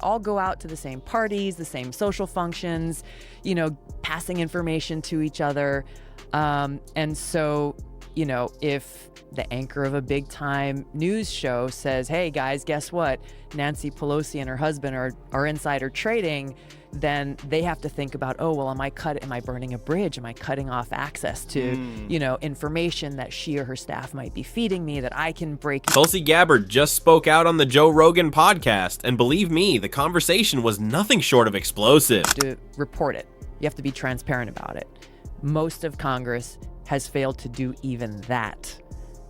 all go out to the same parties, the same social functions, passing information to each other. And so, if the anchor of a big time news show says, hey guys, guess what? Nancy Pelosi and her husband are insider trading, then they have to think about, oh, well, am I burning a bridge? Am I cutting off access to, information that she or her staff might be feeding me that I can break? Tulsi Gabbard just spoke out on the Joe Rogan podcast, and believe me, the conversation was nothing short of explosive. To report it. You have to be transparent about it. Most of Congress has failed to do even that.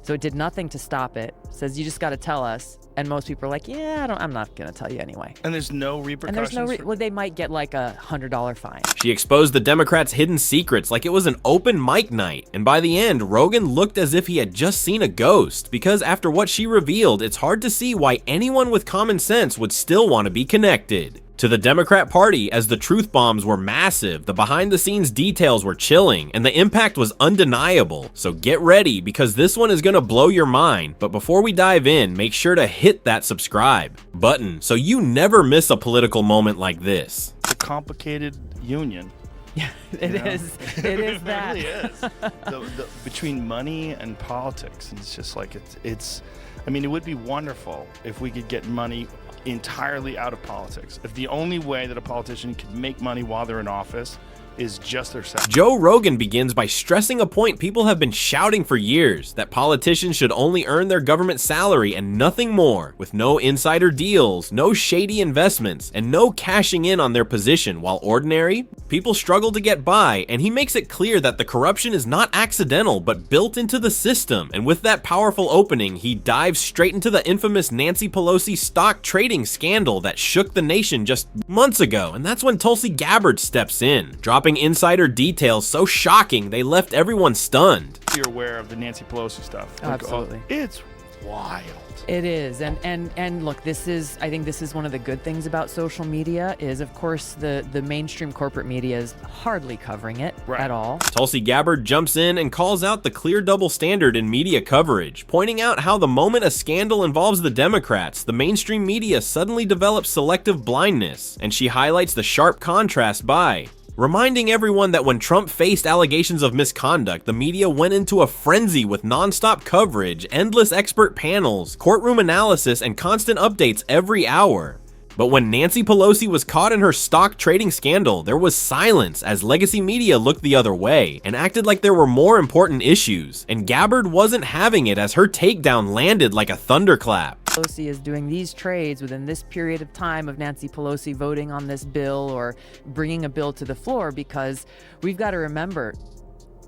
So it did nothing to stop it. Says you just got to tell us. And most people are like, yeah, I'm not going to tell you anyway. And there's no repercussions? And there's well, they might get like $100 fine. She exposed the Democrats' hidden secrets like it was an open mic night. And by the end, Rogan looked as if he had just seen a ghost. Because after what she revealed, it's hard to see why anyone with common sense would still want to be connected to the Democrat Party. As the truth bombs were massive, the behind-the-scenes details were chilling, and the impact was undeniable. So get ready, because this one is gonna blow your mind. But before we dive in, make sure to hit that subscribe button so you never miss a political moment like this. It's a complicated union. Yeah, it is. It is that. It really is. Between money and politics, it's just like it's. I mean, it would be wonderful if we could get money entirely out of politics. If the only way that a politician can make money while they're in office is just their salary. Joe Rogan begins by stressing a point people have been shouting for years, that politicians should only earn their government salary and nothing more, with no insider deals, no shady investments, and no cashing in on their position, while ordinary people struggle to get by. And he makes it clear that the corruption is not accidental but built into the system. And with that powerful opening, he dives straight into the infamous Nancy Pelosi stock trading scandal that shook the nation just months ago. And that's when Tulsi Gabbard steps in, dropping insider details so shocking they left everyone stunned. You're aware of the Nancy Pelosi stuff. Oh, absolutely. It's wild. It is. And look, I think this is one of the good things about social media is, of course, the mainstream corporate media is hardly covering it at all. Tulsi Gabbard jumps in and calls out the clear double standard in media coverage, pointing out how the moment a scandal involves the Democrats, the mainstream media suddenly develops selective blindness. And she highlights the sharp contrast by reminding everyone that when Trump faced allegations of misconduct, the media went into a frenzy with nonstop coverage, endless expert panels, courtroom analysis, and constant updates every hour. But when Nancy Pelosi was caught in her stock trading scandal, there was silence as legacy media looked the other way and acted like there were more important issues. And Gabbard wasn't having it as her takedown landed like a thunderclap. Pelosi is doing these trades within this period of time of Nancy Pelosi voting on this bill or bringing a bill to the floor, because we've got to remember,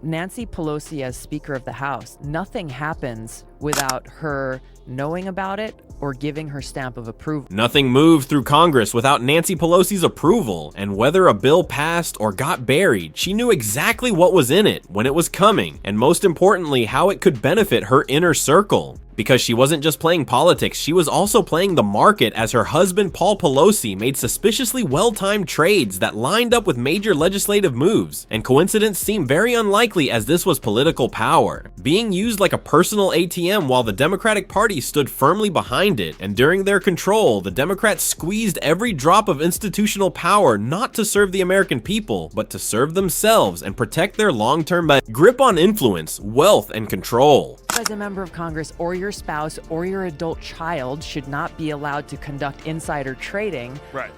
Nancy Pelosi as Speaker of the House, nothing happens without her knowing about it or giving her stamp of approval. Nothing moved through Congress without Nancy Pelosi's approval, and whether a bill passed or got buried, she knew exactly what was in it, when it was coming, and most importantly, how it could benefit her inner circle. Because she wasn't just playing politics, she was also playing the market, as her husband Paul Pelosi made suspiciously well-timed trades that lined up with major legislative moves, and coincidence seemed very unlikely as this was political power, being used like a personal ATM while the Democratic Party stood firmly behind it. And during their control, the Democrats squeezed every drop of institutional power not to serve the American people, but to serve themselves and protect their long-term grip on influence, wealth, and control. As a member of Congress or your spouse or your adult child should not be allowed to conduct insider trading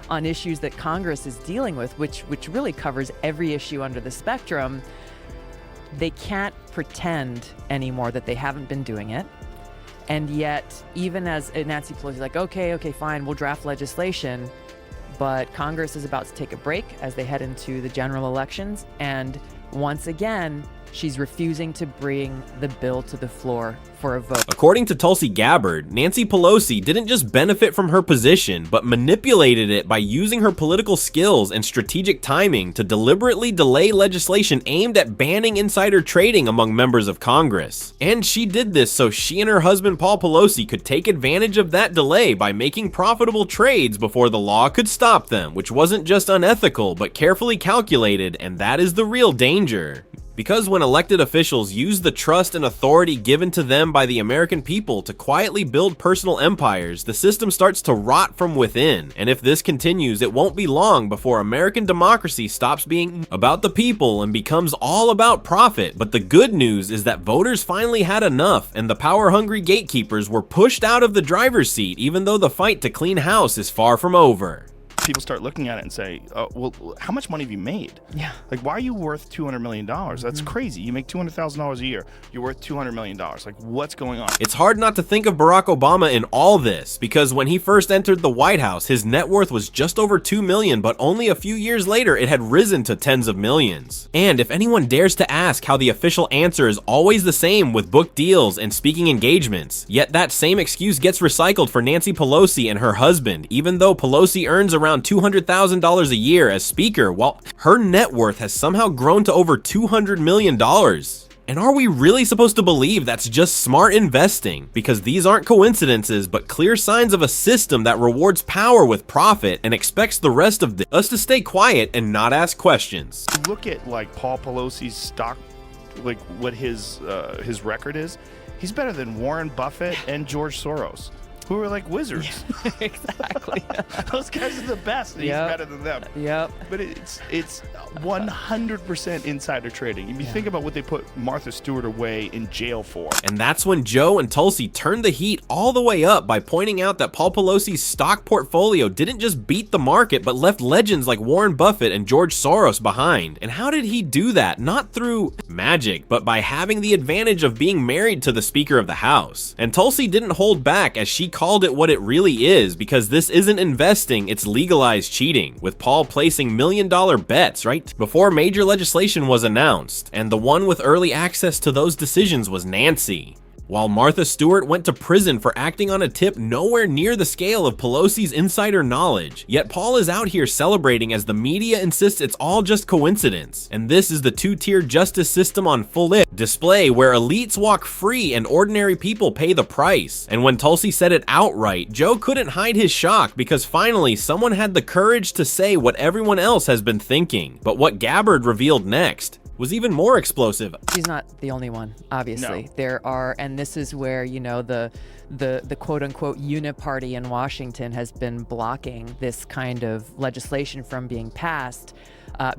on issues that Congress is dealing with, which really covers every issue under the spectrum. They can't pretend anymore that they haven't been doing it. And yet, even as Nancy Pelosi is like, okay, fine, we'll draft legislation, but Congress is about to take a break as they head into the general elections. And once again, she's refusing to bring the bill to the floor for a vote. According to Tulsi Gabbard, Nancy Pelosi didn't just benefit from her position, but manipulated it by using her political skills and strategic timing to deliberately delay legislation aimed at banning insider trading among members of Congress. And she did this so she and her husband Paul Pelosi could take advantage of that delay by making profitable trades before the law could stop them, which wasn't just unethical, but carefully calculated, and that is the real danger. Because when elected officials use the trust and authority given to them by the American people to quietly build personal empires, the system starts to rot from within. And if this continues, it won't be long before American democracy stops being about the people and becomes all about profit. But the good news is that voters finally had enough, and the power-hungry gatekeepers were pushed out of the driver's seat, even though the fight to clean house is far from over. People start looking at it and say, well, how much money have you made? Yeah. Like, why are you worth $200 million? That's crazy. You make $200,000 a year. You're worth $200 million. Like, what's going on? It's hard not to think of Barack Obama in all this, because when he first entered the White House, his net worth was just over $2 million, but only a few years later, it had risen to tens of millions. And if anyone dares to ask how the official answer is always the same with book deals and speaking engagements, yet that same excuse gets recycled for Nancy Pelosi and her husband, even though Pelosi earns around $200,000 a year as Speaker, while her net worth has somehow grown to over $200 million. And are we really supposed to believe that's just smart investing? Because these aren't coincidences, but clear signs of a system that rewards power with profit and expects the rest of us to stay quiet and not ask questions. Look at like Paul Pelosi's stock, like what his record is. He's better than Warren Buffett and George Soros, who are like wizards. Yeah, exactly. Those guys are the best. And he's better than them. Yep. But it's 100% insider trading. If you think about what they put Martha Stewart away in jail for. And that's when Joe and Tulsi turned the heat all the way up by pointing out that Paul Pelosi's stock portfolio didn't just beat the market, but left legends like Warren Buffett and George Soros behind. And how did he do that? Not through magic, but by having the advantage of being married to the Speaker of the House. And Tulsi didn't hold back, as she called it what it really is, because this isn't investing, it's legalized cheating, with Paul placing million-dollar bets right before major legislation was announced, and the one with early access to those decisions was Nancy. While Martha Stewart went to prison for acting on a tip nowhere near the scale of Pelosi's insider knowledge, yet Paul is out here celebrating as the media insists it's all just coincidence. And this is the two-tier justice system on full display, where elites walk free and ordinary people pay the price. And when Tulsi said it outright, Joe couldn't hide his shock, because finally someone had the courage to say what everyone else has been thinking. But what Gabbard revealed next was even more explosive. She's not the only one, obviously. No. There are, and this is where, you know, the quote-unquote uniparty in Washington has been blocking this kind of legislation from being passed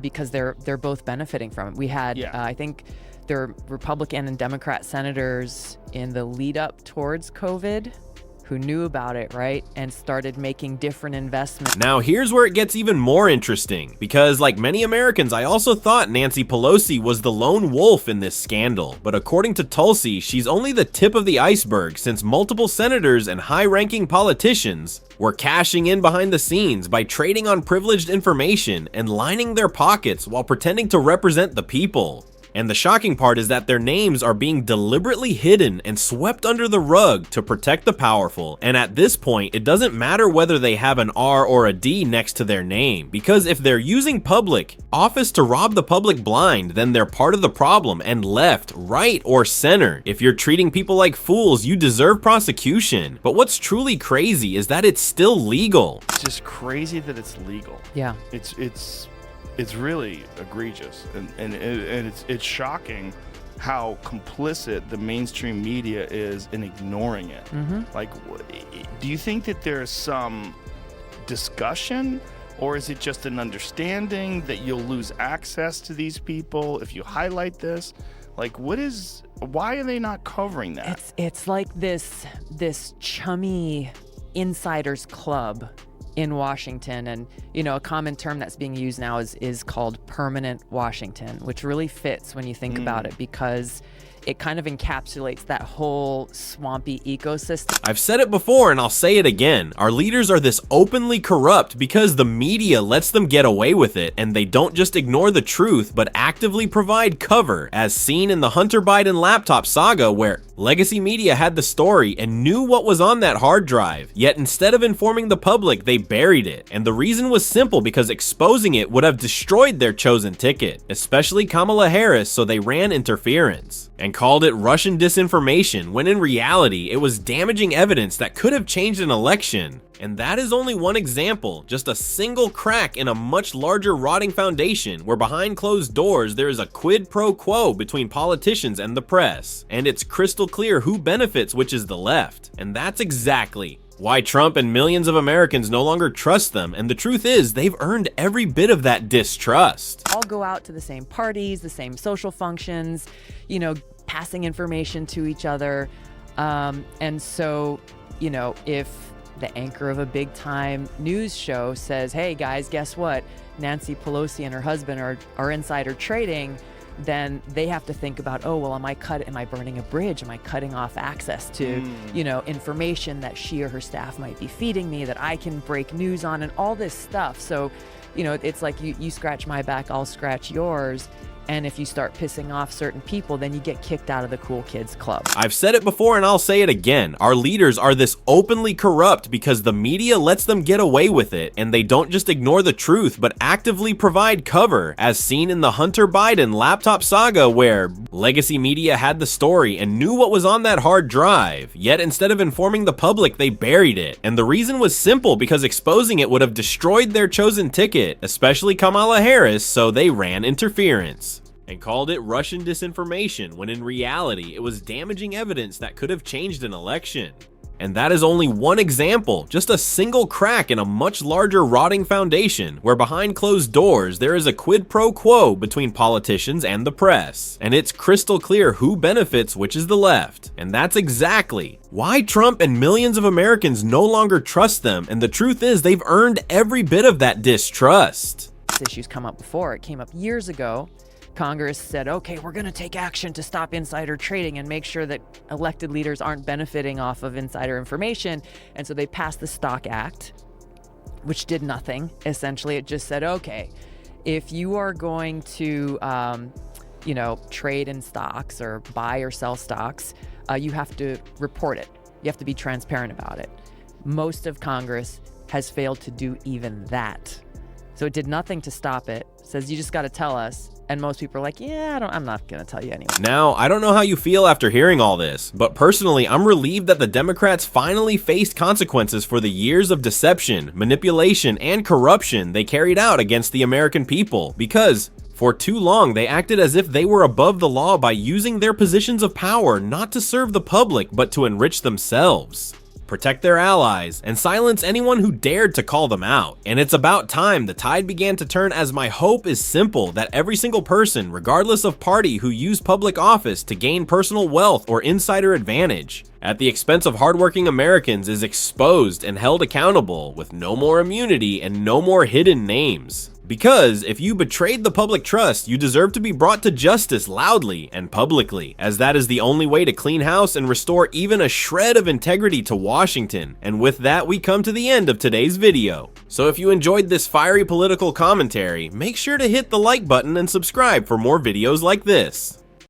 because they're both benefiting from it. We had, I think, there were Republican and Democrat senators in the lead up towards COVID who knew about it, right, and started making different investments. Now here's where it gets even more interesting, because like many Americans, I also thought Nancy Pelosi was the lone wolf in this scandal, but according to Tulsi, she's only the tip of the iceberg, since multiple senators and high-ranking politicians were cashing in behind the scenes by trading on privileged information and lining their pockets while pretending to represent the people. And the shocking part is that their names are being deliberately hidden and swept under the rug to protect the powerful. And at this point, it doesn't matter whether they have an R or a D next to their name, because if they're using public office to rob the public blind, then they're part of the problem, and left, right, or center. If you're treating people like fools, you deserve prosecution. But what's truly crazy is that it's still legal. It's just crazy that it's legal. Yeah. It's really egregious, and it's shocking how complicit the mainstream media is in ignoring it. Like, do you think that there's some discussion, or is it just an understanding that you'll lose access to these people if you highlight this? Like, why are they not covering that? It's like this chummy insiders club in Washington, and you know, a common term that's being used now is called permanent Washington, which really fits when you think about it, because it kind of encapsulates that whole swampy ecosystem. I've said it before and I'll say it again. Our leaders are this openly corrupt because the media lets them get away with it, and they don't just ignore the truth, but actively provide cover, as seen in the Hunter Biden laptop saga, where legacy media had the story and knew what was on that hard drive. Yet instead of informing the public, they buried it. And the reason was simple, because exposing it would have destroyed their chosen ticket, especially Kamala Harris, so they ran interference and called it Russian disinformation, when in reality, it was damaging evidence that could have changed an election. And that is only one example, just a single crack in a much larger rotting foundation where behind closed doors there is a quid pro quo between politicians and the press. And it's crystal clear who benefits which is the left. And that's exactly why Trump and millions of Americans no longer trust them, and the truth is, they've earned every bit of that distrust. All go out to the same parties, the same social functions, you know, passing information to each other. And so, you know, if the anchor of a big time news show says, hey guys, guess what? Nancy Pelosi and her husband are insider trading, then they have to think about, oh, well, am I burning a bridge? Am I cutting off access to, you know, information that she or her staff might be feeding me that I can break news on and all this stuff. So, you know, it's like you scratch my back, I'll scratch yours. And if you start pissing off certain people, then you get kicked out of the cool kids club. I've said it before and I'll say it again. Our leaders are this openly corrupt because the media lets them get away with it, and they don't just ignore the truth, but actively provide cover, as seen in the Hunter Biden laptop saga, where legacy media had the story and knew what was on that hard drive, yet instead of informing the public, they buried it. And the reason was simple, because exposing it would have destroyed their chosen ticket, especially Kamala Harris, so they ran interference and called it Russian disinformation, when in reality, it was damaging evidence that could have changed an election. And that is only one example, just a single crack in a much larger rotting foundation, where behind closed doors there is a quid pro quo between politicians and the press. And it's crystal clear who benefits which is the left. And that's exactly why Trump and millions of Americans no longer trust them, and the truth is they've earned every bit of that distrust. This issue's come up before. It came up years ago. Congress said, okay, we're going to take action to stop insider trading and make sure that elected leaders aren't benefiting off of insider information. And so they passed the Stock Act, which did nothing. Essentially, it just said, okay, if you are going to, you know, trade in stocks or buy or sell stocks, you have to report it. You have to be transparent about it. Most of Congress has failed to do even that. So it did nothing to stop it. It says, you just got to tell us. And most people are like, yeah, I'm not going to tell you anyway. Now, I don't know how you feel after hearing all this, but personally, I'm relieved that the Democrats finally faced consequences for the years of deception, manipulation, and corruption they carried out against the American people, because for too long, they acted as if they were above the law by using their positions of power not to serve the public, but to enrich themselves, protect their allies, and silence anyone who dared to call them out. And it's about time the tide began to turn, as my hope is simple, that every single person, regardless of party, who used public office to gain personal wealth or insider advantage at the expense of hardworking Americans is exposed and held accountable, with no more immunity and no more hidden names. Because if you betrayed the public trust, you deserve to be brought to justice loudly and publicly, as that is the only way to clean house and restore even a shred of integrity to Washington. And with that, we come to the end of today's video. So if you enjoyed this fiery political commentary, make sure to hit the like button and subscribe for more videos like this.